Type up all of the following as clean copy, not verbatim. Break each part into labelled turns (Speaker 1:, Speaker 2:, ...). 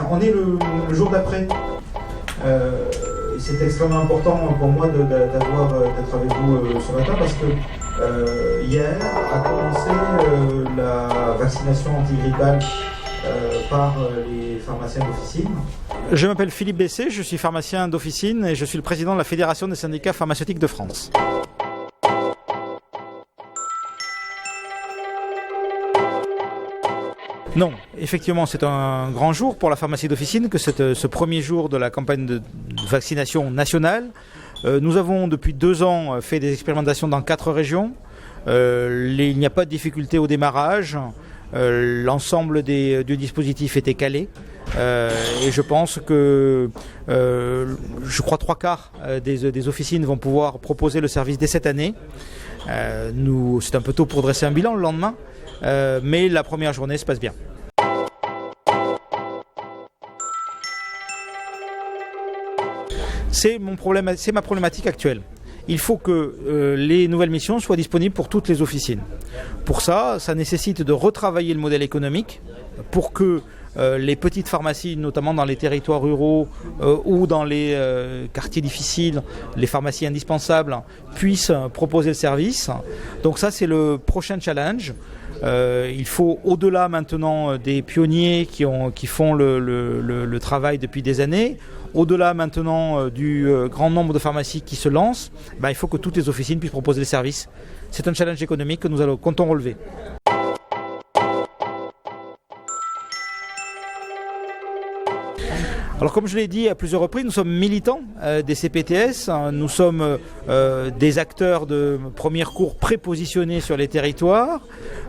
Speaker 1: on est le jour d'après. C'est extrêmement important pour moi d'être avec vous ce matin parce que hier a commencé la vaccination antigrippale par les pharmaciens d'officine.
Speaker 2: Je m'appelle Philippe Bessé, je suis pharmacien d'officine et je suis le président de la Fédération des syndicats pharmaceutiques de France. Non, effectivement, c'est un grand jour pour la pharmacie d'officine que ce premier jour de la campagne de vaccination nationale. Nous avons depuis 2 ans fait des expérimentations dans 4 régions. Il n'y a pas de difficulté au démarrage. L'ensemble du dispositif était calé. Et je pense que je crois 3/4 des officines vont pouvoir proposer le service dès cette année. C'est un peu tôt pour dresser un bilan le lendemain, mais la première journée se passe bien. C'est ma problématique actuelle. Il faut que les nouvelles missions soient disponibles pour toutes les officines. Pour ça nécessite de retravailler le modèle économique pour que les petites pharmacies, notamment dans les territoires ruraux ou dans les quartiers difficiles, les pharmacies indispensables, puissent proposer le service. Donc ça, c'est le prochain challenge. Il faut, au-delà maintenant des pionniers qui font le travail depuis des années, au-delà maintenant du grand nombre de pharmacies qui se lancent, il faut que toutes les officines puissent proposer le service. C'est un challenge économique que nous comptons relever. Alors comme je l'ai dit à plusieurs reprises, nous sommes militants des CPTS, nous sommes des acteurs de premier recours prépositionnés sur les territoires.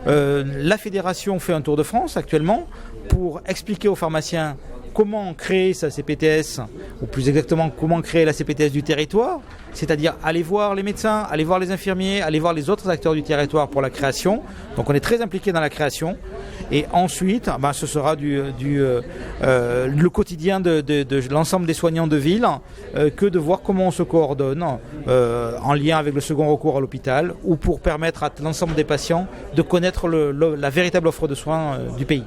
Speaker 2: La fédération fait un tour de France actuellement pour expliquer aux pharmaciens comment créer sa CPTS, ou plus exactement comment créer la CPTS du territoire, c'est-à-dire aller voir les médecins, aller voir les infirmiers, aller voir les autres acteurs du territoire pour la création. Donc on est très impliqué dans la création. Et ensuite, ce sera le quotidien de l'ensemble des soignants de ville que de voir comment on se coordonne en lien avec le second recours à l'hôpital ou pour permettre à l'ensemble des patients de connaître la véritable offre de soins du pays.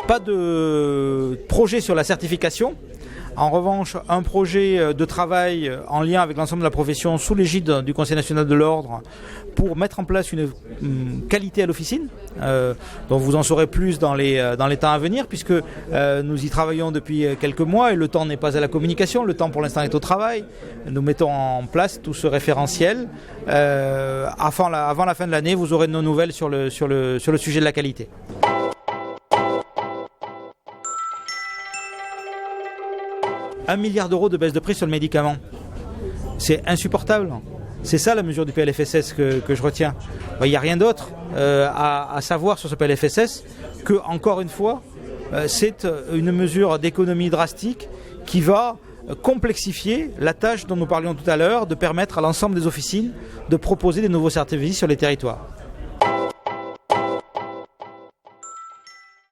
Speaker 2: Pas de projet sur la certification. En revanche, un projet de travail en lien avec l'ensemble de la profession sous l'égide du Conseil national de l'ordre pour mettre en place une qualité à l'officine, dont vous en saurez plus dans les temps à venir puisque nous y travaillons depuis quelques mois et le temps n'est pas à la communication, le temps pour l'instant est au travail. Nous mettons en place tout ce référentiel. Avant la fin de l'année, vous aurez de nos nouvelles sur le sujet de la qualité. €1 milliard de baisse de prix sur le médicament. C'est insupportable. C'est ça la mesure du PLFSS que je retiens. Il n'y a rien d'autre à savoir sur ce PLFSS que, encore une fois, c'est une mesure d'économie drastique qui va complexifier la tâche dont nous parlions tout à l'heure de permettre à l'ensemble des officines de proposer des nouveaux services sur les territoires.